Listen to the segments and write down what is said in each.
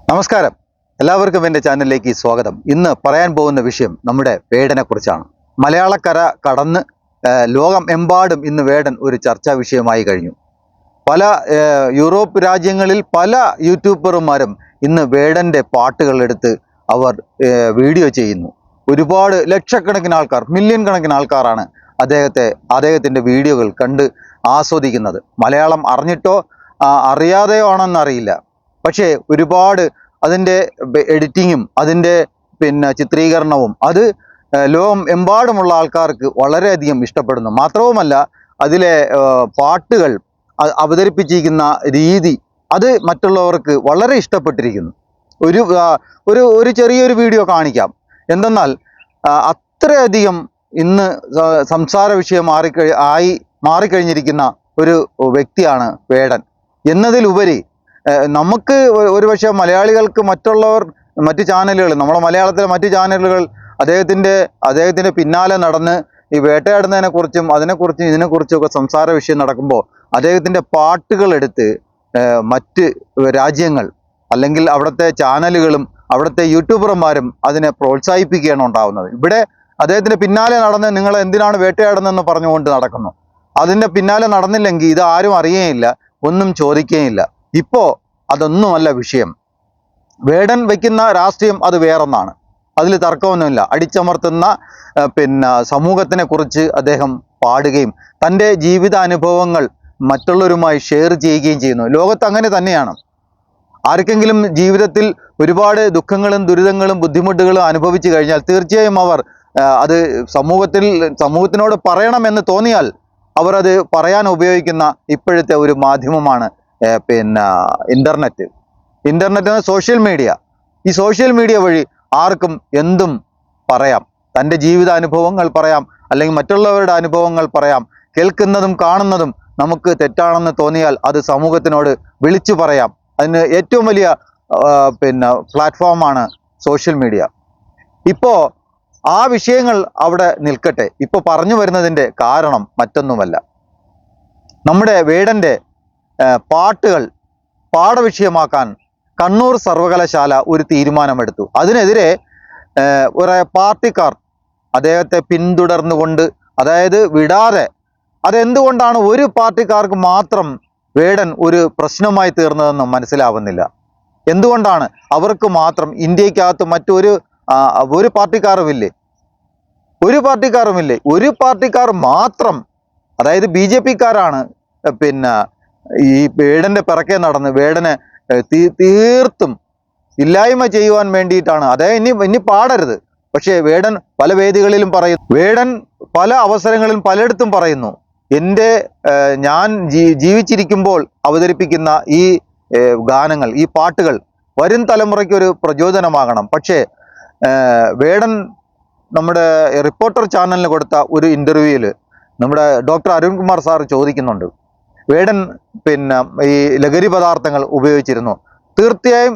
നമസ്കാരം, എല്ലാവർക്കും എൻ്റെ ചാനലിലേക്ക് സ്വാഗതം. ഇന്ന് പറയാൻ പോകുന്ന വിഷയം നമ്മുടെ വേടനെ കുറിച്ചാണ്. മലയാളക്കര കടന്ന് ലോകമെമ്പാടും ഇന്ന് വേടൻ ഒരു ചർച്ചാ വിഷയമായി കഴിഞ്ഞു. പല യൂറോപ്പ് രാജ്യങ്ങളിൽ പല യൂട്യൂബർമാരും ഇന്ന് വേടൻ്റെ പാട്ടുകൾ എടുത്ത് അവർ വീഡിയോ ചെയ്യുന്നു. ഒരുപാട് ലക്ഷക്കണക്കിന് ആൾക്കാർ, മില്യൺ കണക്കിന് ആൾക്കാരാണ് അദ്ദേഹത്തിൻ്റെ വീഡിയോകൾ കണ്ട് ആസ്വദിക്കുന്നത്. മലയാളം അറിഞ്ഞിട്ടോ അറിയാതെയോ ആണെന്നറിയില്ല. പക്ഷേ ഒരുപാട് അതിൻ്റെ എഡിറ്റിങ്ങും അതിൻ്റെ ചിത്രീകരണവും അത് ലോകം എമ്പാടുമുള്ള ആൾക്കാർക്ക് വളരെയധികം ഇഷ്ടപ്പെടുന്നു. മാത്രവുമല്ല, അതിലെ പാട്ടുകൾ അവതരിപ്പിച്ചിരിക്കുന്ന രീതി അത് മറ്റുള്ളവർക്ക് വളരെ ഇഷ്ടപ്പെട്ടിരിക്കുന്നു. ഒരു ചെറിയൊരു വീഡിയോ കാണിക്കാം. എന്തെന്നാൽ അത്രയധികം ഇന്ന് സംസാര വിഷയം മാറിക്കഴിഞ്ഞിരിക്കുന്ന ഒരു വ്യക്തിയാണ് വേടൻ. എന്നതിലുപരി നമുക്ക് ഒരുപക്ഷെ മലയാളികൾക്ക് മറ്റു ചാനലുകൾ, നമ്മുടെ മലയാളത്തിലെ മറ്റു ചാനലുകൾ അദ്ദേഹത്തിൻ്റെ പിന്നാലെ നടന്ന് ഈ വേട്ടയാടുന്നതിനെക്കുറിച്ചും ഇതിനെക്കുറിച്ചൊക്കെ സംസാര വിഷയം നടക്കുമ്പോൾ അദ്ദേഹത്തിൻ്റെ പാട്ടുകളെടുത്ത് മറ്റ് രാജ്യങ്ങൾ അല്ലെങ്കിൽ അവിടുത്തെ ചാനലുകളും അവിടുത്തെ യൂട്യൂബർമാരും അതിനെ പ്രോത്സാഹിപ്പിക്കുകയാണ് ഉണ്ടാകുന്നത്. ഇവിടെ അദ്ദേഹത്തിൻ്റെ പിന്നാലെ നടന്ന് നിങ്ങൾ എന്തിനാണ് വേട്ടയാടുന്നതെന്ന് പറഞ്ഞുകൊണ്ട് നടക്കുന്നു. അതിൻ്റെ പിന്നാലെ നടന്നില്ലെങ്കിൽ ഇത് ആരും അറിയുകയില്ല, ഒന്നും ചോദിക്കുകയില്ല. ഇപ്പോൾ അതൊന്നുമല്ല വിഷയം. വേടൻ വയ്ക്കുന്ന രാഷ്ട്രീയം അത് വേറൊന്നാണ്, അതിൽ തർക്കമൊന്നുമില്ല. അടിച്ചമർത്തുന്ന സമൂഹത്തിനെ കുറിച്ച് അദ്ദേഹം പാടുകയും തൻ്റെ ജീവിതാനുഭവങ്ങൾ മറ്റുള്ളവരുമായി ഷെയർ ചെയ്യുകയും ചെയ്യുന്നു. ലോകത്ത് അങ്ങനെ തന്നെയാണ്. ആർക്കെങ്കിലും ജീവിതത്തിൽ ഒരുപാട് ദുഃഖങ്ങളും ദുരിതങ്ങളും ബുദ്ധിമുട്ടുകളും അനുഭവിച്ചു കഴിഞ്ഞാൽ തീർച്ചയായും അവർ അത് സമൂഹത്തിനോട് പറയണമെന്ന് തോന്നിയാൽ അവർ അത് പറയാൻ ഉപയോഗിക്കുന്ന ഇപ്പോഴത്തെ ഒരു മാധ്യമമാണ് ഇന്റർനെറ്റ് സോഷ്യൽ മീഡിയ. ഈ സോഷ്യൽ മീഡിയ വഴി ആർക്കും എന്തും പറയാം. തൻ്റെ ജീവിതാനുഭവങ്ങൾ പറയാം, അല്ലെങ്കിൽ മറ്റുള്ളവരുടെ അനുഭവങ്ങൾ പറയാം. കേൾക്കുന്നതും കാണുന്നതും നമുക്ക് തെറ്റാണെന്ന് തോന്നിയാൽ അത് സമൂഹത്തിനോട് വിളിച്ചു പറയാം. അതിന് ഏറ്റവും വലിയ പ്ലാറ്റ്ഫോമാണ് സോഷ്യൽ മീഡിയ. ഇപ്പോൾ ആ വിഷയങ്ങൾ അവിടെ നിൽക്കട്ടെ. ഇപ്പോൾ പറഞ്ഞു വരുന്നതിൻ്റെ കാരണം മറ്റൊന്നുമല്ല, നമ്മുടെ വേടൻ്റെ പാട്ടുകൾ പാഠവിഷയമാക്കാൻ കണ്ണൂർ സർവകലാശാല ഒരു തീരുമാനമെടുത്തു. അതിനെതിരെ ഒരു പാർട്ടിക്കാർ അദ്ദേഹത്തെ പിന്തുടർന്നുകൊണ്ട്, അതായത് വിടാതെ, അതെന്തുകൊണ്ടാണ് ഒരു പാർട്ടിക്കാർക്ക് മാത്രം വേടൻ ഒരു പ്രശ്നമായി തീർന്നതെന്ന് മനസ്സിലാവുന്നില്ല. എന്തുകൊണ്ടാണ് അവർക്ക് മാത്രം? ഇന്ത്യക്കകത്ത് ഒരു പാർട്ടിക്കാരുമില്ലേ? ഒരു പാർട്ടിക്കാർ മാത്രം, അതായത് BJP-ക്കാരാണ് ഈ വേടൻ്റെ പിറകെ നടന്ന് വേടനെ തീർത്തും ഇല്ലായ്മ ചെയ്യുവാൻ വേണ്ടിയിട്ടാണ്. അതായത് ഇനി പാടരുത്. പക്ഷേ വേടൻ പല വേദികളിലും പറയുന്നു, വേടൻ പല അവസരങ്ങളിലും പലയിടത്തും പറയുന്നു, ഞാൻ ജീവിച്ചിരിക്കുമ്പോൾ അവതരിപ്പിക്കുന്ന ഈ ഗാനങ്ങൾ, ഈ പാട്ടുകൾ വരും തലമുറയ്ക്ക് ഒരു പ്രചോദനമാകണം. പക്ഷേ വേടൻ നമ്മുടെ റിപ്പോർട്ടർ ചാനലിന് കൊടുത്ത ഒരു ഇൻ്റർവ്യൂവിൽ നമ്മുടെ ഡോക്ടർ അരുൺകുമാർ സാർ ചോദിക്കുന്നുണ്ട്, വേടൻ ഈ ലഹരി പദാർത്ഥങ്ങൾ ഉപയോഗിച്ചിരുന്നു. തീർച്ചയായും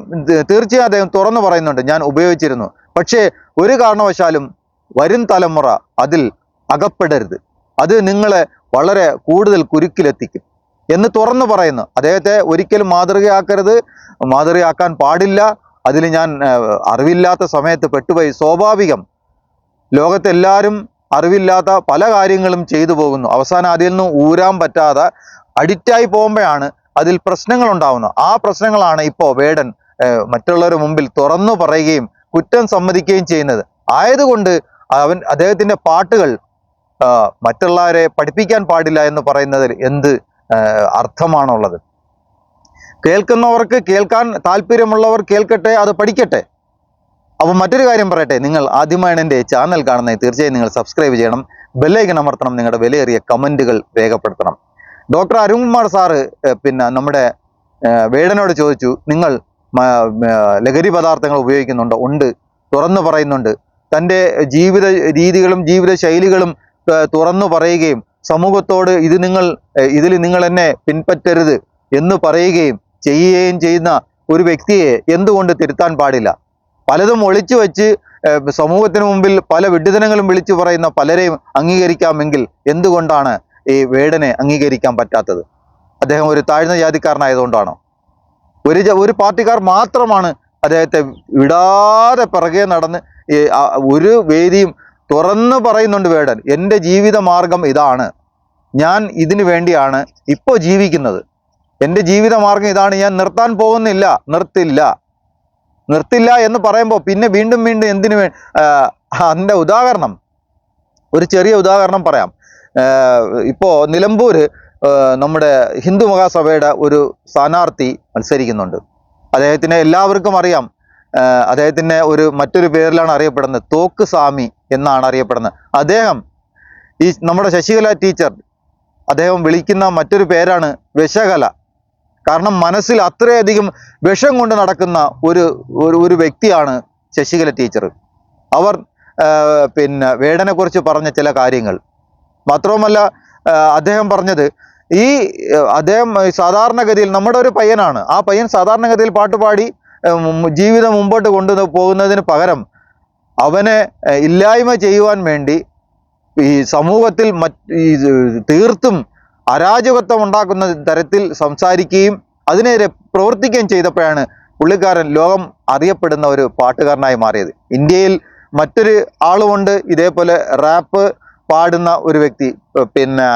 അദ്ദേഹം തുറന്നു പറയുന്നുണ്ട്, ഞാൻ ഉപയോഗിച്ചിരുന്നു. പക്ഷേ ഒരു കാരണവശാലും വരും തലമുറ അതിൽ അകപ്പെടരുത്, അത് നിങ്ങളെ വളരെ കൂടുതൽ കുരുക്കിലെത്തിക്കും എന്ന് തുറന്നു പറയുന്നു. അദ്ദേഹത്തെ ഒരിക്കലും മാതൃകയാക്കാൻ പാടില്ല. അതിൽ ഞാൻ അറിവില്ലാത്ത സമയത്ത് പെട്ടുപോയി. സ്വാഭാവികം, ലോകത്തെല്ലാവരും അറിവില്ലാത്ത പല കാര്യങ്ങളും ചെയ്തു പോകുന്നു. അവസാനം അതിൽ നിന്ന് ഊരാൻ പറ്റാതെ അഡിക്റ്റായി പോകുമ്പോഴാണ് അതിൽ പ്രശ്നങ്ങൾ ഉണ്ടാവുന്നത്. ആ പ്രശ്നങ്ങളാണ് ഇപ്പോൾ വേടൻ മറ്റുള്ളവരുടെ മുമ്പിൽ തുറന്നു പറയുകയും കുറ്റം സമ്മതിക്കുകയും ചെയ്യുന്നത്. ആയതുകൊണ്ട് അദ്ദേഹത്തിൻ്റെ പാട്ടുകൾ മറ്റുള്ളവരെ പഠിപ്പിക്കാൻ പാടില്ല എന്ന് പറയുന്നതിൽ എന്ത് അർത്ഥമാണുള്ളത്? കേൾക്കുന്നവർക്ക്, കേൾക്കാൻ താല്പര്യമുള്ളവർ കേൾക്കട്ടെ, അത് പഠിക്കട്ടെ. അപ്പോൾ മറ്റൊരു കാര്യം പറയട്ടെ, നിങ്ങൾ ആദ്യമായാണ് എൻ്റെ ചാനൽ കാണുന്നത്, തീർച്ചയായും നിങ്ങൾ സബ്സ്ക്രൈബ് ചെയ്യണം, ബെല്ലൈക്കൺ അമർത്തണം, നിങ്ങളുടെ വിലയേറിയ കമൻറ്റുകൾ രേഖപ്പെടുത്തണം. ഡോക്ടർ അരുൺകുമാർ സാറ് നമ്മുടെ വേടനോട് ചോദിച്ചു, നിങ്ങൾ ലഹരി പദാർത്ഥങ്ങൾ ഉപയോഗിക്കുന്നുണ്ടോ? ഉണ്ട്, തുറന്നു പറയുന്നുണ്ട്. തൻ്റെ ജീവിത രീതികളും ജീവിത ശൈലികളും തുറന്നു പറയുകയും സമൂഹത്തോട് ഇതിൽ നിങ്ങൾ എന്നെ പിൻപറ്റരുത് എന്ന് പറയുകയും ചെയ്യുകയും ചെയ്യുന്ന ഒരു വ്യക്തിയെ എന്തുകൊണ്ട് തിരുത്താൻ പാടില്ല? പലതും ഒളിച്ചു വെച്ച് സമൂഹത്തിന് മുമ്പിൽ പല വിഡ്ഢിതനങ്ങളും വിളിച്ചു പറയുന്ന പലരെയും അംഗീകരിക്കാമെങ്കിൽ എന്തുകൊണ്ടാണ് ഈ വേടനെ അംഗീകരിക്കാൻ പറ്റാത്തത്? അദ്ദേഹം ഒരു താഴ്ന്ന ജാതിക്കാരനായതുകൊണ്ടാണോ? ഒരു പാർട്ടിക്കാർ മാത്രമാണ് അദ്ദേഹത്തെ വിടാതെ പിറകെ നടന്ന് ഒരു വേദിയും തുറന്നു പറയുന്നുണ്ട് വേടൻ. എൻ്റെ ജീവിത മാർഗം ഇതാണ്, ഞാൻ ഇതിനു വേണ്ടിയാണ് ഇപ്പോൾ ജീവിക്കുന്നത്, എൻ്റെ ജീവിത മാർഗം ഇതാണ്, ഞാൻ നിർത്താൻ പോകുന്നില്ല, നിർത്തില്ല എന്ന് പറയുമ്പോൾ പിന്നെ വീണ്ടും വീണ്ടും എന്തിനു അതിൻ്റെ ഉദാഹരണം, ഒരു ചെറിയ ഉദാഹരണം പറയാം. ഇപ്പോൾ നിലമ്പൂർ നമ്മുടെ ഹിന്ദു മഹാസഭയുടെ ഒരു സ്ഥാനാർത്ഥി മത്സരിക്കുന്നുണ്ട്. അദ്ദേഹത്തിനെ എല്ലാവർക്കും അറിയാം. അദ്ദേഹത്തിനെ മറ്റൊരു പേരിലാണ് അറിയപ്പെടുന്നത്, തോക്ക് സ്വാമി എന്നാണ് അറിയപ്പെടുന്നത്. അദ്ദേഹം ഈ നമ്മുടെ ശശികല ടീച്ചർ അദ്ദേഹം വിളിക്കുന്ന മറ്റൊരു പേരാണ് വിഷകല. കാരണം മനസ്സിൽ അത്രയധികം വിഷം കൊണ്ട് നടക്കുന്ന ഒരു വ്യക്തിയാണ് ശശികല ടീച്ചർ. അവർ പിന്നെ വേടനെ കുറിച്ച് പറഞ്ഞ ചില കാര്യങ്ങൾ മാത്രവുമല്ല, അദ്ദേഹം പറഞ്ഞത് അദ്ദേഹം സാധാരണഗതിയിൽ നമ്മുടെ ഒരു പയ്യനാണ്, ആ പയ്യൻ സാധാരണഗതിയിൽ പാട്ടുപാടി ജീവിതം മുമ്പോട്ട് പോകുന്നതിന് പകരം അവനെ ഇല്ലായ്മ ചെയ്യുവാൻ വേണ്ടി ഈ സമൂഹത്തിൽ തീർത്തും അരാജകത്വം ഉണ്ടാക്കുന്ന തരത്തിൽ സംസാരിക്കുകയും അതിനെതിരെ പ്രവർത്തിക്കുകയും ചെയ്തപ്പോഴാണ് പുള്ളിക്കാരൻ ലോകം അറിയപ്പെടുന്ന ഒരു പാട്ടുകാരനായി മാറിയത്. ഇന്ത്യയിൽ മറ്റൊരു ആളുമുണ്ട് ഇതേപോലെ റാപ്പ് പാടുന്ന ഒരു വ്യക്തി, പിന്നെ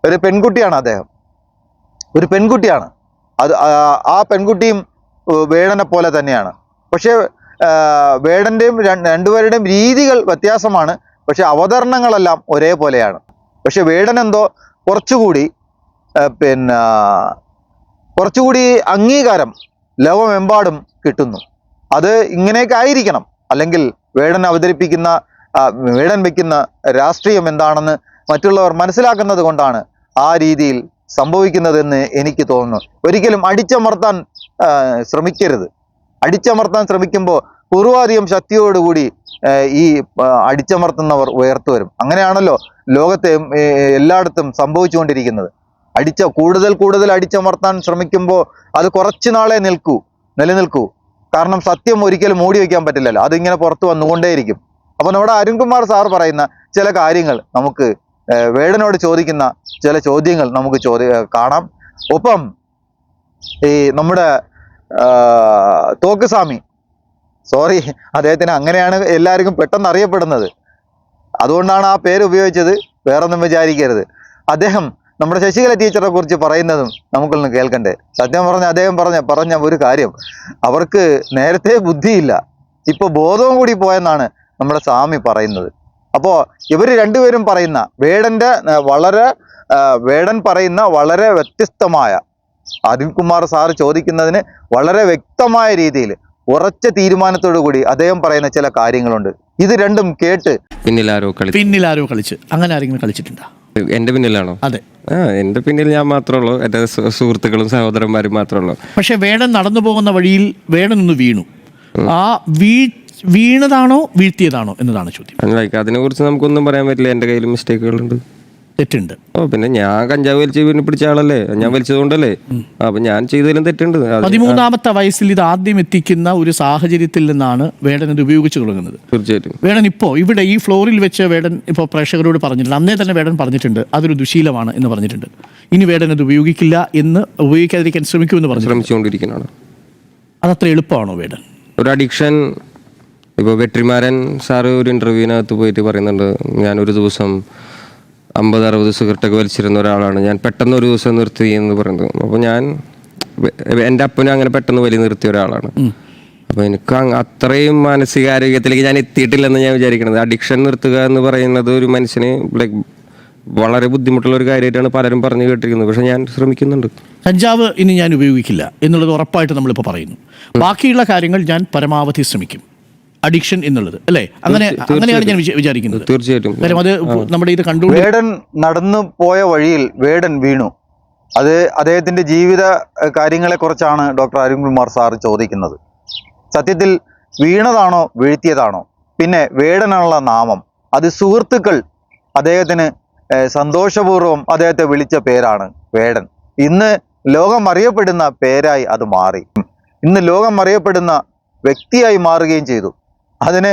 ഒരു പെൺകുട്ടിയാണ്, അദ്ദേഹം ഒരു പെൺകുട്ടിയാണ്. ആ പെൺകുട്ടിയും വേടനെ പോലെ തന്നെയാണ്. പക്ഷേ വേടൻ്റെയും രണ്ടുപേരുടെയും രീതികൾ വ്യത്യാസമാണ്, പക്ഷെ അവതരണങ്ങളെല്ലാം ഒരേപോലെയാണ്. പക്ഷെ വേടൻ എന്തോ കുറച്ചുകൂടി അംഗീകാരം ലോകമെമ്പാടും കിട്ടുന്നു. അത് ഇങ്ങനെയൊക്കെ ആയിരിക്കണം, അല്ലെങ്കിൽ വേടൻ വയ്ക്കുന്ന രാഷ്ട്രീയം എന്താണെന്ന് മറ്റുള്ളവർ മനസ്സിലാക്കുന്നത് കൊണ്ടാണ് ആ രീതിയിൽ സംഭവിക്കുന്നതെന്ന് എനിക്ക് തോന്നുന്നു. ഒരിക്കലും അടിച്ചമർത്താൻ ശ്രമിക്കരുത്. അടിച്ചമർത്താൻ ശ്രമിക്കുമ്പോൾ പൂർവാധികം ശക്തിയോടുകൂടി ഈ അടിച്ചമർത്തുന്നവർ ഉയർത്തു വരും. അങ്ങനെയാണല്ലോ ലോകത്തെ എല്ലായിടത്തും സംഭവിച്ചുകൊണ്ടിരിക്കുന്നത്. കൂടുതൽ അടിച്ചമർത്താൻ ശ്രമിക്കുമ്പോൾ അത് കുറച്ചു നാളെ നിലനിൽക്കൂ. കാരണം സത്യം ഒരിക്കലും മൂടി വയ്ക്കാൻ പറ്റില്ലല്ലോ, അതിങ്ങനെ പുറത്തു വന്നുകൊണ്ടേയിരിക്കും. അപ്പൊ നമ്മുടെ അരുൺകുമാർ സാർ പറയുന്ന ചില കാര്യങ്ങൾ, നമുക്ക് വേടനോട് ചോദിക്കുന്ന ചില ചോദ്യങ്ങൾ നമുക്ക് കാണാം. ഒപ്പം ഈ നമ്മുടെ തോക്കുസ്വാമി, സോറി, അദ്ദേഹത്തിന് അങ്ങനെയാണ് എല്ലാവർക്കും പെട്ടെന്ന് അറിയപ്പെടുന്നത്, അതുകൊണ്ടാണ് ആ പേര് ഉപയോഗിച്ചത്, വേറൊന്നും വിചാരിക്കരുത്. അദ്ദേഹം നമ്മുടെ ശശികല ടീച്ചറെ കുറിച്ച് പറയുന്നതും നമുക്കൊന്ന് കേൾക്കണ്ടേ? സത്യം പറഞ്ഞ അദ്ദേഹം പറഞ്ഞ ഒരു കാര്യം, അവർക്ക് നേരത്തെ ബുദ്ധിയില്ല, ഇപ്പൊ ബോധവും കൂടി പോയെന്നാണ് നമ്മുടെ സ്വാമി പറയുന്നത്. അപ്പോൾ ഇവർ രണ്ടുപേരും പറയുന്ന വേടൻ പറയുന്ന വളരെ വ്യത്യസ്തമായ, അരുൺകുമാർ സാറ് ചോദിക്കുന്നതിന് വളരെ വ്യക്തമായ രീതിയിൽ ഉറച്ച തീരുമാനത്തോടു കൂടി അദ്ദേഹം പറയുന്ന ചില കാര്യങ്ങളുണ്ട്. ഇത് രണ്ടും കേട്ട് പിന്നിലാരോ കളിച്ച് അങ്ങനെ ആരെങ്കിലും കളിച്ചിട്ടുണ്ടോ? എന്റെ പിന്നിലാണോ? അതെ, എന്റെ പിന്നിൽ ഞാൻ മാത്രമേ ഉള്ളൂ, എന്റെ സുഹൃത്തുക്കളും സഹോദരന്മാരും മാത്രമേ ഉള്ളൂ. പക്ഷെ വേടൻ നടന്നു പോകുന്ന വഴിയിൽ വേടൻ ഒന്ന് വീണു. ആ വീണതാണോ വീഴ്ത്തിയതാണോ എന്നതാണ് ചോദ്യം. അതിനെ കുറിച്ച് നമുക്കൊന്നും പറയാൻ പറ്റില്ല. എന്റെ കയ്യിൽ മിസ്റ്റേക്കുകളുണ്ട്, തെറ്റുണ്ട്. പിന്നെ ഞാൻ കഞ്ചാവ് വലിച്ച് പിടിച്ച ആളല്ലേ, ഞാൻ വലിച്ചതുകൊണ്ടല്ലേ, അപ്പൊ ഞാൻ ചെയ്തതിലും തെറ്റുണ്ട്. 13ാമത്തെ വയസ്സിൽ ഇത് ആദ്യം എത്തിക്കുന്ന ഒരു സാഹചര്യത്തിൽ നിന്നാണ് വേടൻ ഇത് ഉപയോഗിച്ചു തുടങ്ങുന്നത്. തീർച്ചയായിട്ടും വേടൻ ഇപ്പോൾ ഇവിടെ ഈ ഫ്ലോറിൽ വെച്ച് വേടൻ ഇപ്പോൾ പ്രേക്ഷകരോട് പറഞ്ഞിട്ടുണ്ട്, അന്നേ തന്നെ വേടൻ പറഞ്ഞിട്ടുണ്ട് അതൊരു ദുശീലമാണ് എന്ന് പറഞ്ഞിട്ടുണ്ട്. ഇനി വേടൻ അത് ഉപയോഗിക്കാതിരിക്കാൻ ശ്രമിക്കുമെന്ന് ശ്രമിച്ചുകൊണ്ടിരിക്കുന്നതാണ്. അതത്ര എളുപ്പമാണോ വേടൻ? ഒരു അഡിക്ഷൻ, ഇപ്പോൾ വെട്രിമാരൻ സാറ് ഒരു ഇന്റർവ്യൂവിനകത്ത് പോയിട്ട് പറയുന്നുണ്ട്, ഞാനൊരു ദിവസം 50-60 സിഗരറ്റൊക്കെ വലിച്ചിരുന്ന ഒരാളാണ്, ഞാൻ പെട്ടെന്ന് ഒരു ദിവസം നിർത്തി എന്ന് പറയുന്നത്. അപ്പോൾ എൻ്റെ അപ്പനും അങ്ങനെ പെട്ടെന്ന് വലി നിർത്തിയ ഒരാളാണ്. അപ്പോൾ എനിക്ക് അത്രയും മാനസികാരോഗ്യത്തിലേക്ക് ഞാൻ എത്തിയിട്ടില്ലെന്ന് ഞാൻ വിചാരിക്കുന്നത്. അഡിക്ഷൻ നിർത്തുക എന്ന് പറയുന്നത് ഒരു മനുഷ്യന് വളരെ ബുദ്ധിമുട്ടുള്ള ഒരു കാര്യമായിട്ടാണ് പലരും പറഞ്ഞു കേട്ടിരിക്കുന്നത്. പക്ഷെ ഞാൻ ശ്രമിക്കുന്നുണ്ട്. കഞ്ചാവ് ഇനി ഞാൻ ഉപയോഗിക്കില്ല എന്നുള്ളത് ഉറപ്പായിട്ട് നമ്മളിപ്പോൾ പറയുന്നു. ബാക്കിയുള്ള കാര്യങ്ങൾ ഞാൻ പരമാവധി ശ്രമിക്കും. അഡിക്ഷൻ എന്നുള്ളത് അല്ലേ, അങ്ങനെയാണ് ഞാൻ വിചാരിക്കുന്നത്. തീർച്ചയായിട്ടും. കാര്യം അത് നമ്മുടെ ഇത് കണ്ടു. വേടൻ നടന്നു പോയ വഴിയിൽ വേടൻ വീണു. അത് അദ്ദേഹത്തിന്റെ ജീവിത കാര്യങ്ങളെ കുറിച്ചാണ് ഡോക്ടർ അരുൺകുമാർ സാർ ചോദിക്കുന്നത്. സത്യത്തിൽ വീണതാണോ വീഴ്ത്തിയതാണോ? പിന്നെ വേടനുള്ള നാമം, അത് സുഹൃത്തുക്കൾ അദ്ദേഹത്തിന് സന്തോഷപൂർവ്വം അദ്ദേഹത്തെ വിളിച്ച പേരാണ് വേടൻ. ഇന്ന് ലോകം അറിയപ്പെടുന്ന പേരായി അത് മാറി. ഇന്ന് ലോകം അറിയപ്പെടുന്ന വ്യക്തിയായി മാറുകയും ചെയ്തു. അതിന്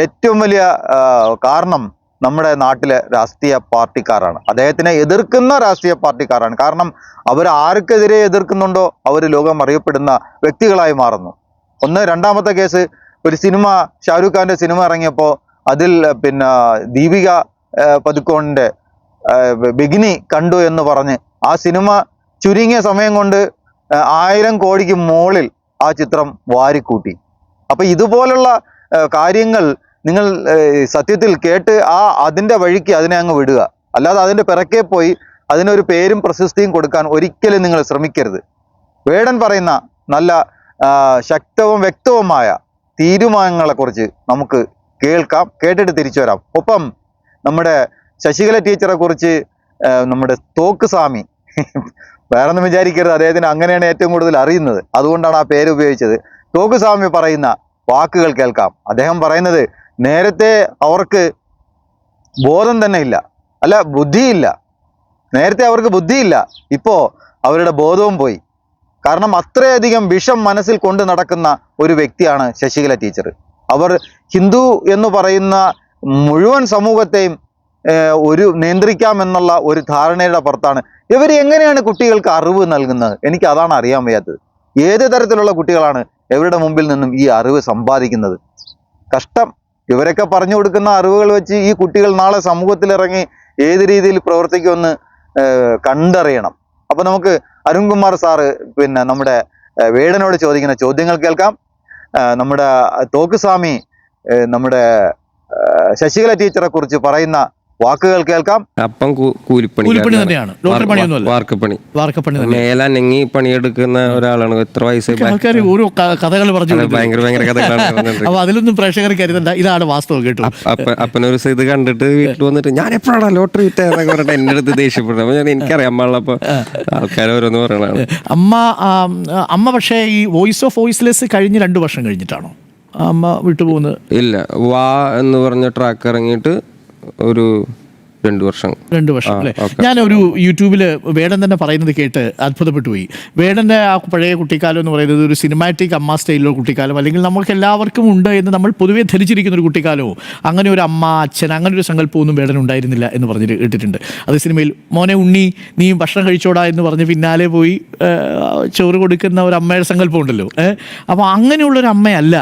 ഏറ്റവും വലിയ കാരണം നമ്മുടെ നാട്ടിലെ രാഷ്ട്രീയ പാർട്ടിക്കാരാണ്. അദ്ദേഹത്തിനെ എതിർക്കുന്ന രാഷ്ട്രീയ പാർട്ടിക്കാരാണ്. കാരണം അവർ ആർക്കെതിരെ എതിർക്കുന്നുണ്ടോ അവർ ലോകം അറിയപ്പെടുന്ന വ്യക്തികളായി മാറുന്നു. രണ്ടാമത്തെ കേസ്, ഒരു സിനിമ, ഷാരൂഖ് ഖാന്റെ സിനിമ ഇറങ്ങിയപ്പോൾ അതിൽ പിന്നെ ദീപിക പദുക്കോണിന്റെ ബിഗിനി കണ്ടു എന്ന് പറഞ്ഞ് ആ സിനിമ ചുരുങ്ങിയ സമയം കൊണ്ട് 1000 കോടിക്ക് മുകളിൽ ആ ചിത്രം വാരിക്കൂട്ടി. അപ്പൊ ഇതുപോലുള്ള കാര്യങ്ങൾ നിങ്ങൾ സത്യത്തിൽ കേട്ട് അതിന്റെ വഴിക്ക് അതിനെ അങ്ങ് വിടുക. അല്ലാതെ അതിന്റെ പിറകെ പോയി അതിനൊരു പേരും പ്രശസ്തിയും കൊടുക്കാൻ ഒരിക്കലും നിങ്ങൾ ശ്രമിക്കരുത്. വേടൻ പറയുന്ന നല്ല ശക്തവും വ്യക്തവുമായ തീരുമാനങ്ങളെക്കുറിച്ച് നമുക്ക് കേൾക്കാം, കേട്ടിട്ട് തിരിച്ചു വരാം. ഒപ്പം നമ്മുടെ ശശികല ടീച്ചറെ കുറിച്ച് നമ്മുടെ തോക്ക് സ്വാമി, വേറൊന്നും വിചാരിക്കരുത്, അദ്ദേഹത്തിന് അങ്ങനെയാണ് ഏറ്റവും കൂടുതൽ അറിയുന്നത്, അതുകൊണ്ടാണ് ആ പേര് ഉപയോഗിച്ചത്. തോക്ക് സ്വാമി പറയുന്ന വാക്കുകൾ കേൾക്കാം. അദ്ദേഹം പറയുന്നത്, നേരത്തെ അവർക്ക് ബോധം തന്നെ ഇല്ല, അല്ല ബുദ്ധിയില്ല. നേരത്തെ അവർക്ക് ബുദ്ധിയില്ല, ഇപ്പോൾ അവരുടെ ബോധവും പോയി. കാരണം അത്രയധികം വിഷം മനസ്സിൽ കൊണ്ട് നടക്കുന്ന ഒരു വ്യക്തിയാണ് ശശികല ടീച്ചർ. അവർ ഹിന്ദു എന്ന് പറയുന്ന മുഴുവൻ സമൂഹത്തെയും നിയന്ത്രിക്കാമെന്നുള്ള ഒരു ധാരണയുടെ പുറത്താണ്. ഇവർ എങ്ങനെയാണ് കുട്ടികൾക്ക് അറിവ് നൽകുന്നത്? എനിക്ക് അതാണ് അറിയാൻ വയ്യാത്തത്. ഏത് തരത്തിലുള്ള കുട്ടികളാണ് ഇവരുടെ മുമ്പിൽ നിന്നും ഈ അറിവ് സമ്പാദിക്കുന്നത്? കഷ്ടം. ഇവരൊക്കെ പറഞ്ഞു കൊടുക്കുന്ന അറിവുകൾ വെച്ച് ഈ കുട്ടികൾ നാളെ സമൂഹത്തിലിറങ്ങി ഏത് രീതിയിൽ പ്രവർത്തിക്കുമെന്ന് കണ്ടറിയണം. അപ്പൊ നമുക്ക് അരുൺകുമാർ സാറ് പിന്നെ നമ്മുടെ വേടനോട് ചോദിക്കുന്ന ചോദ്യങ്ങൾ കേൾക്കാം. നമ്മുടെ തോക്കുസ്വാമി നമ്മുടെ ശശികല ടീച്ചറെ കുറിച്ച് പറയുന്ന വാക്കുകൾ കേൾക്കാം. അപ്പം കൂലിപ്പണി തന്നെയാണ്, വാർക്കപ്പണി. മേലനങ്ങി പണിയെടുക്കുന്ന ഒരാളാണ്. എത്ര വയസ്സായി ആൾക്കാർ ഓരോ കഥകൾ പറഞ്ഞു, ഭയങ്കര കഥകളാണ്. അപ്പൊ അതിലൊന്നും പ്രേക്ഷകർ കരുതണ്ട, ഇതാണ് വാസ്തവം കേട്ടോ. അപ്പനൊരു ദിവസം ഇത് കണ്ടിട്ട് വീട്ടിൽ വന്നിട്ട് ഞാൻ എപ്പോഴാണ് ലോട്ടറി വിറ്റേന്നൊക്കെ പറഞ്ഞിട്ട് എന്റെ അടുത്ത് ദേഷ്യപ്പെട്ടു. അപ്പൊ ഞാൻ എനിക്കറിയാം അമ്മളപ്പോ ആൾക്കാർ ഓരോന്ന് പറയണതാണ്. അമ്മ പക്ഷേ ഈ വോയിസ് ഓഫ് വോയിസ്ലെസ് കഴിഞ്ഞ് 2 വർഷം കഴിഞ്ഞിട്ടാണോ അമ്മ വിട്ടുപോകുന്നത്? ഇല്ല, വാ എന്ന് പറഞ്ഞ ട്രാക്ക് ഇറങ്ങിയിട്ട് ഒരു 2 വർഷം അല്ലേ? ഞാനൊരു യൂട്യൂബിൽ വേടൻ തന്നെ പറയുന്നത് കേട്ട് അത്ഭുതപ്പെട്ടു പോയി. വേടൻ്റെ ആ പഴയ കുട്ടിക്കാലം എന്ന് പറയുന്നത് ഒരു സിനിമാറ്റിക് അമ്മ സ്റ്റൈലിലുള്ള കുട്ടിക്കാലം, അല്ലെങ്കിൽ നമുക്ക് എല്ലാവർക്കും ഉണ്ട് എന്ന് നമ്മൾ പൊതുവേ ധരിച്ചിരിക്കുന്ന ഒരു കുട്ടിക്കാലവും അങ്ങനെ ഒരു അമ്മ, അച്ഛൻ, അങ്ങനെ ഒരു സങ്കല്പമൊന്നും വേടൻ ഉണ്ടായിരുന്നില്ല എന്ന് പറഞ്ഞിട്ട് കേട്ടിട്ടുണ്ട്. അത് സിനിമയിൽ മോനെ ഉണ്ണി നീ ഭക്ഷണം കഴിച്ചോടാ എന്ന് പറഞ്ഞ് പിന്നാലെ പോയി ചോറ് കൊടുക്കുന്ന ഒരു അമ്മയുടെ സങ്കല്പം ഉണ്ടല്ലോ. അപ്പോൾ അങ്ങനെയുള്ളൊരു അമ്മയല്ല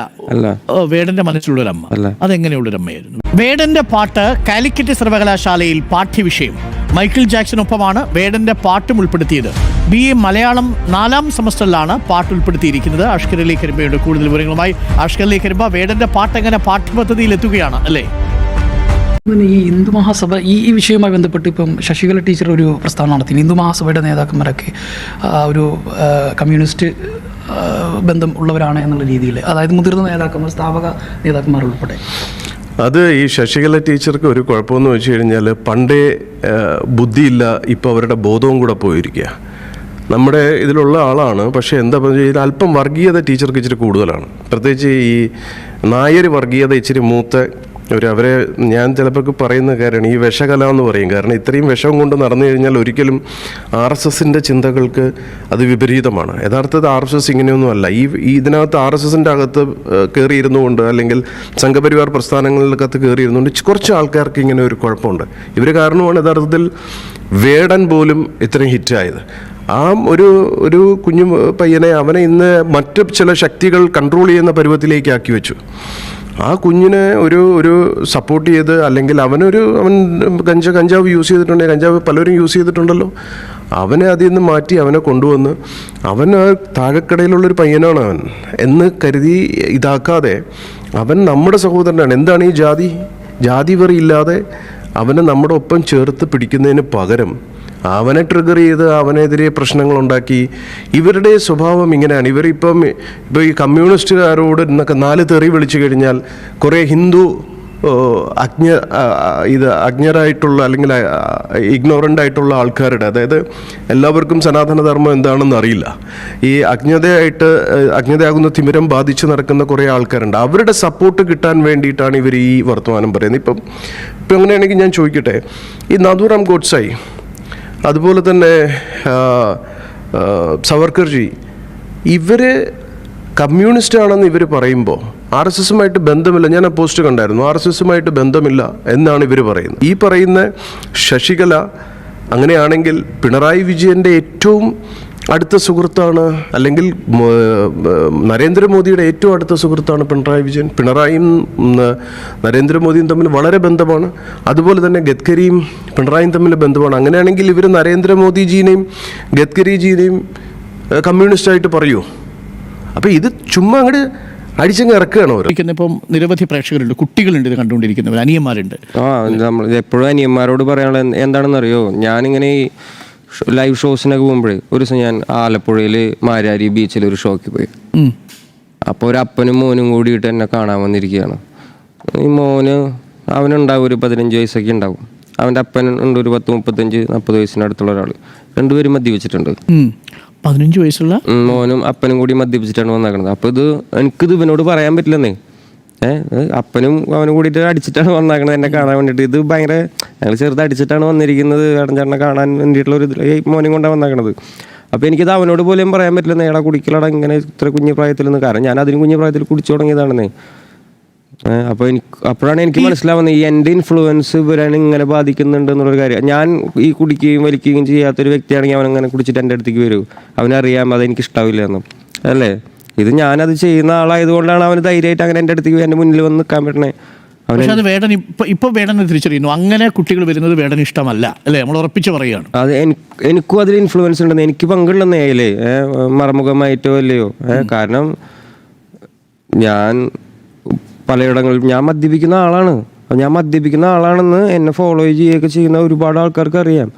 വേടൻ്റെ മനസ്സിലുള്ളൊരു അമ്മ. അതെങ്ങനെയുള്ളൊരു അമ്മയായിരുന്നു? വേടൻ്റെ പാട്ട് കാലിക്കറ്റ് സർവകലാശാലയിൽ പാഠ്യവിഷയം. മൈക്കിൾ ജാക്സനൊപ്പമാണ് വേടൻ്റെ പാട്ടും ഉൾപ്പെടുത്തിയത്. BA മലയാളം 4ാം സെമസ്റ്ററിലാണ് പാട്ട് ഉൾപ്പെടുത്തിയിരിക്കുന്നത്. അഷ്കർ കരിമ്പയുടെ കൂടുതൽ വിവരങ്ങളുമായി അഷ്കർ കരിമ്പ, വേടൻ്റെ പാട്ട് എങ്ങനെ പാഠ്യപദ്ധതിയിൽ എത്തുകയാണ് അല്ലേ? ഈ ഹിന്ദു മഹാസഭ ഈ വിഷയവുമായി ബന്ധപ്പെട്ട് ഇപ്പം ശശികല ടീച്ചർ ഒരു പ്രസ്താവന നടത്തി. ഹിന്ദു മഹാസഭയുടെ നേതാക്കന്മാരൊക്കെ ഒരു കമ്മ്യൂണിസ്റ്റ് ബന്ധം ഉള്ളവരാണ് എന്നുള്ള രീതിയിൽ, അതായത് മുതിർന്ന നേതാക്കന്മാർ, സ്ഥാപക നേതാക്കന്മാർ ഉൾപ്പെടെ. അത് ഈ ശശികല ടീച്ചർക്ക് ഒരു കുഴപ്പമെന്ന് വെച്ച് കഴിഞ്ഞാൽ പണ്ടേ ബുദ്ധിയില്ല, ഇപ്പോൾ അവരുടെ ബോധവും കൂടെ പോയിരിക്കുക. നമ്മുടെ ഇതിലുള്ള ആളാണ്, പക്ഷേ എന്താ പറഞ്ഞാൽ അല്പം വർഗീയത ടീച്ചർക്ക് ഇച്ചിരി കൂടുതലാണ്. പ്രത്യേകിച്ച് ഈ നായർ വർഗീയത ഇച്ചിരി മൂത്ത അവരെ ഞാൻ ചിലപ്പോൾ പറയുന്ന കാര്യമാണ് ഈ വിഷകല എന്ന് പറയും. കാരണം ഇത്രയും വിഷം കൊണ്ട് നടന്നു കഴിഞ്ഞാൽ ഒരിക്കലും RSSൻ്റെ ചിന്തകൾക്ക് അത് വിപരീതമാണ്. യഥാർത്ഥത്തിൽ RSS ഇങ്ങനെയൊന്നും അല്ല. ഇതിനകത്ത് RSSൻ്റെ അകത്ത് കയറിയിരുന്നു കൊണ്ട്, അല്ലെങ്കിൽ സംഘപരിവാർ പ്രസ്ഥാനങ്ങളിലകത്ത് കയറിയിരുന്നുകൊണ്ട് കുറച്ച് ആൾക്കാർക്ക് ഇങ്ങനെ ഒരു കുഴപ്പമുണ്ട്. ഇവർ കാരണമാണ് യഥാർത്ഥത്തിൽ വേടൻ പോലും ഇത്രയും ഹിറ്റായത്. ആ ഒരു കുഞ്ഞു പയ്യനെ അവനെ ഇന്ന് മറ്റ് ചില ശക്തികൾ കൺട്രോൾ ചെയ്യുന്ന പരുവത്തിലേക്ക് ആക്കി വെച്ചു. ആ കുഞ്ഞിനെ ഒരു സപ്പോർട്ട് ചെയ്ത്, അല്ലെങ്കിൽ അവൻ കഞ്ചാവ് യൂസ് ചെയ്തിട്ടുണ്ടെങ്കിൽ, കഞ്ചാവ് പലരും യൂസ് ചെയ്തിട്ടുണ്ടല്ലോ, അവനെ അതിൽ നിന്ന് മാറ്റി അവനെ കൊണ്ടുവന്ന് അവൻ താഴെക്കടയിലുള്ളൊരു പയ്യനാണ് അവൻ എന്ന് കരുതി ഇതാക്കാതെ അവൻ നമ്മുടെ സഹോദരനാണ്. എന്താണ് ഈ ജാതി വെറി ഇല്ലാതെ അവനെ നമ്മുടെ ഒപ്പം ചേർത്ത് പിടിക്കുന്നതിന് പകരം അവനെ ട്രിഗർ ചെയ്ത് അവനെതിരെ പ്രശ്നങ്ങളുണ്ടാക്കി. ഇവരുടെ സ്വഭാവം ഇങ്ങനെയാണ്. ഇപ്പോൾ ഈ കമ്മ്യൂണിസ്റ്റുകാരോട് എന്നൊക്കെ 4 തെറി വിളിച്ചു കഴിഞ്ഞാൽ കുറേ ഹിന്ദു അജ്ഞരായിട്ടുള്ള അല്ലെങ്കിൽ ഇഗ്നോറൻ്റ് ആയിട്ടുള്ള ആൾക്കാരുടെ, അതായത് എല്ലാവർക്കും സനാതനധർമ്മം എന്താണെന്ന് അറിയില്ല, ഈ അജ്ഞതയാകുന്ന തിമിരം ബാധിച്ച് നടക്കുന്ന കുറേ ആൾക്കാരുണ്ട്. അവരുടെ സപ്പോർട്ട് കിട്ടാൻ വേണ്ടിയിട്ടാണ് ഇവർ ഈ വർത്തമാനം പറയുന്നത്. ഇപ്പം അങ്ങനെയാണെങ്കിൽ ഞാൻ ചോദിക്കട്ടെ, ഈ നാഥുറാം ഗോഡ്സായി, അതുപോലെ തന്നെ സവർക്കർജി, ഇവർ കമ്മ്യൂണിസ്റ്റ് ആണെന്ന് ഇവർ പറയുമ്പോൾ RSSുമായിട്ട് ബന്ധമില്ല. ഞാൻ ആ പോസ്റ്റ് കണ്ടായിരുന്നു. RSSുമായിട്ട് ബന്ധമില്ല എന്നാണ് ഇവർ പറയുന്നത്. ഈ പറയുന്ന ശശികല അങ്ങനെയാണെങ്കിൽ പിണറായി വിജയൻ്റെ ഏറ്റവും അടുത്ത സുഹൃത്താണ്, അല്ലെങ്കിൽ നരേന്ദ്രമോദിയുടെ ഏറ്റവും അടുത്ത സുഹൃത്താണ് പിണറായി വിജയൻ. പിണറായിയും നരേന്ദ്രമോദിയും തമ്മിൽ വളരെ ബന്ധമാണ്. അതുപോലെ തന്നെ ഗഡ്കരിയും പിണറായിയും തമ്മിൽ ബന്ധമാണ്. അങ്ങനെയാണെങ്കിൽ ഇവർ നരേന്ദ്രമോദിജീനെയും ഗഡ്കരിജീനെയും കമ്മ്യൂണിസ്റ്റായിട്ട് പറയൂ? അപ്പോൾ ഇത് ചുമ്മാ അങ്ങോട്ട് അടിച്ചങ്ങ് ഇറക്കുകയാണ് അവർ. ഇപ്പം നിരവധി പ്രേക്ഷകരുണ്ട്, കുട്ടികളുണ്ട്, ഇത് കണ്ടുകൊണ്ടിരിക്കുന്നവർ, അനിയന്മാരുണ്ട്. നമ്മൾ എപ്പോഴും അനിയന്മാരോട് പറയാനുള്ളത് എന്താണെന്നറിയോ, ഞാനിങ്ങനെ ഈ ലൈവ് ഷോസിനൊക്കെ പോകുമ്പോഴേ, ഒരു ദിവസം ഞാൻ ആലപ്പുഴയിൽ മാരാരി ബീച്ചിൽ ഒരു ഷോയ്ക്ക് പോയി. അപ്പോൾ ഒരു അപ്പനും മോനും കൂടിയിട്ട് എന്നെ കാണാൻ വന്നിരിക്കുകയാണ്. ഈ മോന് അവനുണ്ടാവും ഒരു 15 വയസ്സൊക്കെ ഉണ്ടാവും. അവൻ്റെ അപ്പൻ ഉണ്ട് ഒരു 30-35-40 വയസ്സിനടുത്തുള്ള ഒരാൾ. രണ്ടുപേരും മദ്യപിച്ചിട്ടുണ്ട്. 15 വയസ്സുള്ള മോനും അപ്പനും കൂടി മദ്യപിച്ചിട്ടാണ് വന്നേക്കണത്. അപ്പോൾ എനിക്കിത് ഇവനോട് പറയാൻ പറ്റില്ലെന്നേ. അപ്പനും അവനും കൂടിയിട്ട് അടിച്ചിട്ടാണ് വന്നേക്കണത് എന്നെ കാണാൻ വേണ്ടിയിട്ട്. ഇത് ഭയങ്കര, ഞങ്ങൾ ചെറുത് അടിച്ചിട്ടാണ് വന്നിരിക്കുന്നത് ചേട്ടനെ കാണാൻ വേണ്ടിയിട്ടുള്ള ഒരു മോനും കൊണ്ടാണ് വന്നേക്കണത്. അപ്പോൾ എനിക്കിത് അവനോട് പോലും പറയാൻ പറ്റില്ല, നേടാ കുടിക്കലടാ ഇങ്ങനെ ഇത്ര കുഞ്ഞു പ്രായത്തിൽ നിന്ന്. കാരണം ഞാൻ അതിന് കുഞ്ഞു പ്രായത്തിൽ കുടിച്ചു തുടങ്ങിയതാണെന്നേ. അപ്പോൾ അപ്പോഴാണ് എനിക്ക് മനസ്സിലാവുന്നത് ഈ എൻ്റെ ഇൻഫ്ലുവൻസ് ഇവരാണ് ഇങ്ങനെ ബാധിക്കുന്നുണ്ട് എന്നുള്ളൊരു കാര്യം. ഞാൻ ഈ കുടിക്കുകയും വലിക്കുകയും ചെയ്യാത്തൊരു വ്യക്തിയാണെങ്കിൽ അവനങ്ങനെ കുടിച്ചിട്ട് എൻ്റെ അടുത്തേക്ക് വരും. അവനറിയാം അതെനിക്ക് ഇഷ്ടാവില്ല എന്ന്, അല്ലേ? ഇത് ഞാനത് ചെയ്യുന്ന ആളായതുകൊണ്ടാണ് അവന് ധൈര്യമായിട്ട് അങ്ങനെ എൻ്റെ അടുത്തേക്ക് എൻ്റെ മുന്നിൽ വന്ന് നിൽക്കാൻ പറ്റണേ. പക്ഷെ അത് വേടൻ ഇപ്പൊ വേടനെ തിരിച്ചറിയുന്നു. അങ്ങനെ കുട്ടികൾ വരുന്നത് വേടന് ഇഷ്ടമല്ല, അല്ലേ? നമ്മൾ ഉറപ്പിച്ച് പറയുകയാണ്. അത് എനിക്കും അതിൽ ഇൻഫ്ലുവൻസ് ഉണ്ടെന്ന്, എനിക്ക് പങ്കുണ്ടെന്നേ അല്ലേ, മറമുഖമായിട്ടോ അല്ലയോ. കാരണം ഞാൻ പലയിടങ്ങളിൽ ഞാൻ മദ്യപിക്കുന്ന ആളാണ്. ഞാൻ മദ്യപിക്കുന്ന ആളാണെന്ന് എന്നെ ഫോളോ ചെയ്യുകയൊക്കെ ചെയ്യുന്ന ഒരുപാട് ആൾക്കാർക്ക് അറിയാം.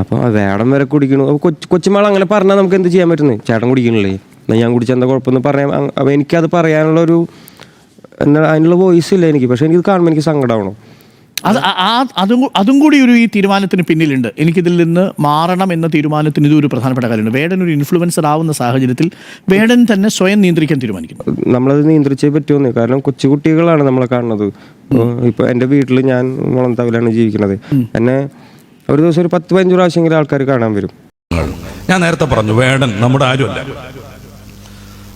അപ്പോൾ വേടം വരെ കുടിക്കണു. അപ്പോൾ കൊച്ചുമാൾ അങ്ങനെ പറഞ്ഞാൽ നമുക്ക് എന്ത് ചെയ്യാൻ പറ്റുന്നത്? ചേട്ടൻ കുടിക്കണില്ലേ, എന്നാൽ ഞാൻ കുടിച്ച എന്താ കുഴപ്പമെന്ന് പറയാം. അപ്പോൾ എനിക്കത് പറയാനുള്ളൊരു അതിനുള്ള വോയിസ് ഇല്ല എനിക്ക്. പക്ഷെ എനിക്കിത് കാണുമ്പോൾ എനിക്ക് സങ്കടമാവണം. അതും കൂടി ഒരു ഈ തീരുമാനത്തിന് പിന്നിലുണ്ട്. എനിക്കിതിൽ നിന്ന് മാറണം എന്ന തീരുമാനത്തിന് ഇതൊരു പ്രധാനപ്പെട്ട കാര്യമാണ്. വേടൻ ഒരു ഇൻഫ്ലുവൻസർ ആവുന്ന സാഹചര്യത്തിൽ വേടൻ തന്നെ സ്വയം നിയന്ത്രിക്കാൻ തീരുമാനിക്കുന്നു. നമ്മളത് നിയന്ത്രിച്ചേ പറ്റുമെന്ന്. കാരണം കൊച്ചുകുട്ടികളാണ് നമ്മളെ കാണുന്നത്. ഇപ്പോൾ എൻ്റെ വീട്ടിൽ ഞാൻ മുളന്താവിലാണ് ജീവിക്കുന്നത്. എന്നെ ഒരു ദിവസം ഒരു 10-15 പ്രാവശ്യമെങ്കിലും ആൾക്കാർ കാണാൻ വരും. ഞാൻ നേരത്തെ പറഞ്ഞു, വേടൻ നമ്മുടെ ആരുമല്ല.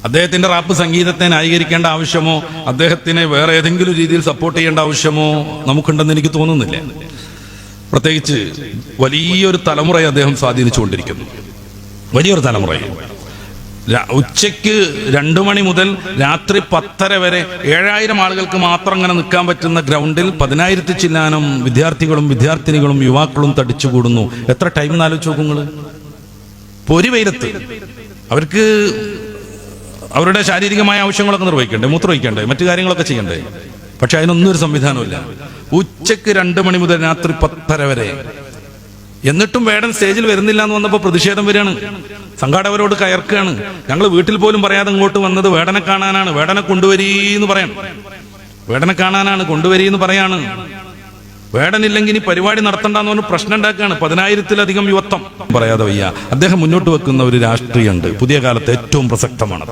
അദ്ദേഹത്തിന്റെ റാപ്പ് സംഗീതത്തെ ന്യായീകരിക്കേണ്ട ആവശ്യമോ അദ്ദേഹത്തിനെ വേറെ ഏതെങ്കിലും രീതിയിൽ സപ്പോർട്ട് ചെയ്യേണ്ട ആവശ്യമോ നമുക്കുണ്ടെന്ന് എനിക്ക് തോന്നുന്നില്ല. പ്രത്യേകിച്ച് വലിയൊരു തലമുറയെ അദ്ദേഹം സ്വാധീനിച്ചുകൊണ്ടിരിക്കുന്നു. വലിയൊരു തലമുറയെ. ഉച്ചയ്ക്ക് 2 മണി മുതൽ രാത്രി 10:30 വരെ 7000 ആളുകൾക്ക് മാത്രം അങ്ങനെ നിൽക്കാൻ പറ്റുന്ന ഗ്രൗണ്ടിൽ 10,000 ചില്ലാനം വിദ്യാർത്ഥികളും വിദ്യാർത്ഥിനികളും യുവാക്കളും തടിച്ചുകൂടുന്നു. എത്ര ടൈം എന്നാലോചിച്ച് നോക്കുങ്ങൾ. പൊരി വെയിലത്ത് അവർക്ക് അവരുടെ ശാരീരികമായ ആവശ്യങ്ങളൊക്കെ നിർവഹിക്കണ്ടേ, മൂത്രമൊഴിക്കണ്ടേ, മറ്റു കാര്യങ്ങളൊക്കെ ചെയ്യണ്ടേ. പക്ഷെ അതിനൊന്നും ഒരു സംവിധാനമില്ല. ഉച്ചയ്ക്ക് 2 മണി മുതൽ രാത്രി 10:30 വരെ. എന്നിട്ടും വേടൻ സ്റ്റേജിൽ വരുന്നില്ല എന്ന് വന്നപ്പോൾ പ്രതിഷേധം വരികയാണ്. സംഘാടകരോട് കയർക്കുകയാണ്. ഞങ്ങൾ വീട്ടിൽ പോലും പറയാതെ ഇങ്ങോട്ട് വന്നത് വേടനെ കാണാനാണ്, വേടനെ കൊണ്ടുവരീന്ന് പറയാൻ, വേടനെ കാണാനാണ് കൊണ്ടുവരീന്ന് പറയാണ്. വേടനില്ലെങ്കിൽ ഇനി പരിപാടി നടത്തണ്ടെന്ന് പറഞ്ഞ് പ്രശ്നം ഉണ്ടാക്കുകയാണ്. 10,000-ലധികം യുവത്വം പറയാതെ വയ്യ. അദ്ദേഹം മുന്നോട്ട് വെക്കുന്ന ഒരു രാഷ്ട്രീയമുണ്ട്, പുതിയ കാലത്ത് ഏറ്റവും പ്രസക്തമാണ്.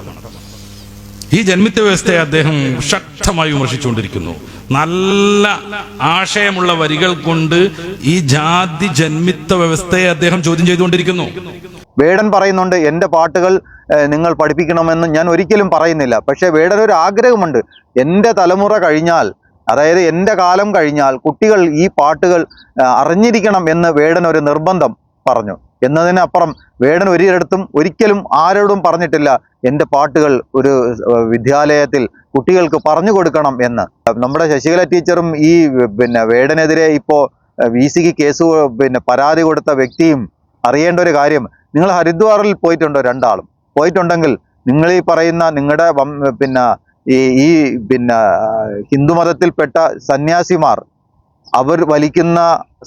ഈ ജന്മിത്വ വ്യവസ്ഥയെ അദ്ദേഹം ശക്തമായി വിമർശിച്ചുകൊണ്ടിരിക്കുന്നു. നല്ല ആശയമുള്ള വരികൾ കൊണ്ട് ഈ ജാതി ജന്മിത്വ വ്യവസ്ഥയെ അദ്ദേഹം ചോദ്യം ചെയ്തുകൊണ്ടിരിക്കുന്നു. വേടൻ പറയുന്നുണ്ട് എൻ്റെ പാട്ടുകൾ നിങ്ങൾ പഠിപ്പിക്കണമെന്ന് ഞാൻ ഒരിക്കലും പറയുന്നില്ല. പക്ഷേ വേടൻ ഒരു ആഗ്രഹമുണ്ട്. എൻ്റെ തലമുറ കഴിഞ്ഞാൽ, അതായത് എൻ്റെ കാലം കഴിഞ്ഞാൽ കുട്ടികൾ ഈ പാട്ടുകൾ അറിഞ്ഞിരിക്കണം എന്ന് വേടൻ ഒരു നിർബന്ധം പറഞ്ഞു. എന്നതിനപ്പുറം വേടൻ ഒരിക്കലും ആരോടും പറഞ്ഞിട്ടില്ല എൻ്റെ പാട്ടുകൾ ഒരു വിദ്യാലയത്തിൽ കുട്ടികൾക്ക് പറഞ്ഞു കൊടുക്കണം എന്ന്. നമ്മുടെ ശശികല ടീച്ചറും ഈ വേടനെതിരെ ഇപ്പോൾ VC-ക്ക് കേസ് പരാതി കൊടുത്ത വ്യക്തിയും അറിയേണ്ട ഒരു കാര്യം, നിങ്ങൾ ഹരിദ്വാറിൽ പോയിട്ടുണ്ടോ? 2 ആളും പോയിട്ടുണ്ടെങ്കിൽ നിങ്ങൾ ഈ പറയുന്ന നിങ്ങളുടെ ഈ ഹിന്ദുമതത്തിൽപ്പെട്ട സന്യാസിമാർ അവർ വലിക്കുന്ന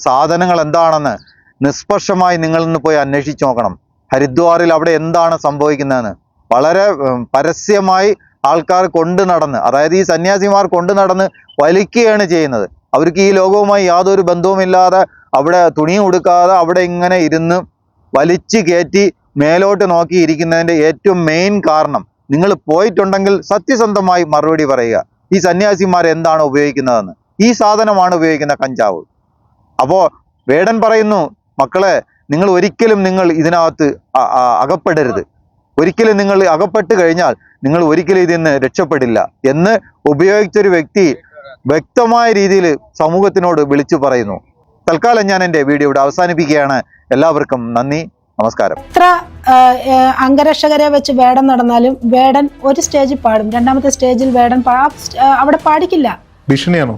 സാധനങ്ങൾ എന്താണെന്ന് നിഷ്പക്ഷമായി നിങ്ങളിന്ന് പോയി അന്വേഷിച്ച് നോക്കണം. ഹരിദ്വാറിൽ അവിടെ എന്താണ് സംഭവിക്കുന്നതെന്ന് വളരെ പരസ്യമായി ആൾക്കാർ കൊണ്ടു നടന്ന്, അതായത് ഈ സന്യാസിമാർ കൊണ്ടു നടന്ന് വലിക്കുകയാണ് ചെയ്യുന്നത്. അവർക്ക് ഈ ലോകവുമായി യാതൊരു ബന്ധവുമില്ലാതെ അവിടെ തുണി ഉടുക്കാതെ അവിടെ ഇങ്ങനെ ഇരുന്ന് വലിച്ചു കയറ്റി മേലോട്ട് നോക്കിയിരിക്കുന്നതിൻ്റെ ഏറ്റവും മെയിൻ കാരണം, നിങ്ങൾ പോയിട്ടുണ്ടെങ്കിൽ സത്യസന്ധമായി മറുപടി പറയുക. ഈ സന്യാസിമാർ എന്താണ് ഉപയോഗിക്കുന്നതെന്ന്. ഈ സാധനമാണ് ഉപയോഗിക്കുന്ന കഞ്ചാവ്. അപ്പോൾ വേടൻ പറയുന്നു, മക്കളെ നിങ്ങൾ ഒരിക്കലും ഇതിനകത്ത് അകപ്പെടരുത്. ഒരിക്കലും നിങ്ങൾ അകപ്പെട്ട് കഴിഞ്ഞാൽ നിങ്ങൾ ഒരിക്കലും ഇതിൽ നിന്ന് രക്ഷപ്പെടില്ല എന്ന് ഉപയോഗിച്ചൊരു വ്യക്തി വ്യക്തമായ രീതിയിൽ സമൂഹത്തിനോട് വിളിച്ചു പറയുന്നു. തൽക്കാലം ഞാൻ എൻ്റെ വീഡിയോ ഇവിടെ അവസാനിപ്പിക്കുകയാണ്. എല്ലാവർക്കും നന്ദി, നമസ്കാരം. എത്ര അംഗരക്ഷകരെ വെച്ച് വേടൻ നടന്നാലും വേടൻ ഒരു സ്റ്റേജിൽ പാടും, രണ്ടാമത്തെ സ്റ്റേജിൽ വേടൻ അവിടെ പാടിക്കില്ല. ഭീഷണിയാണോ?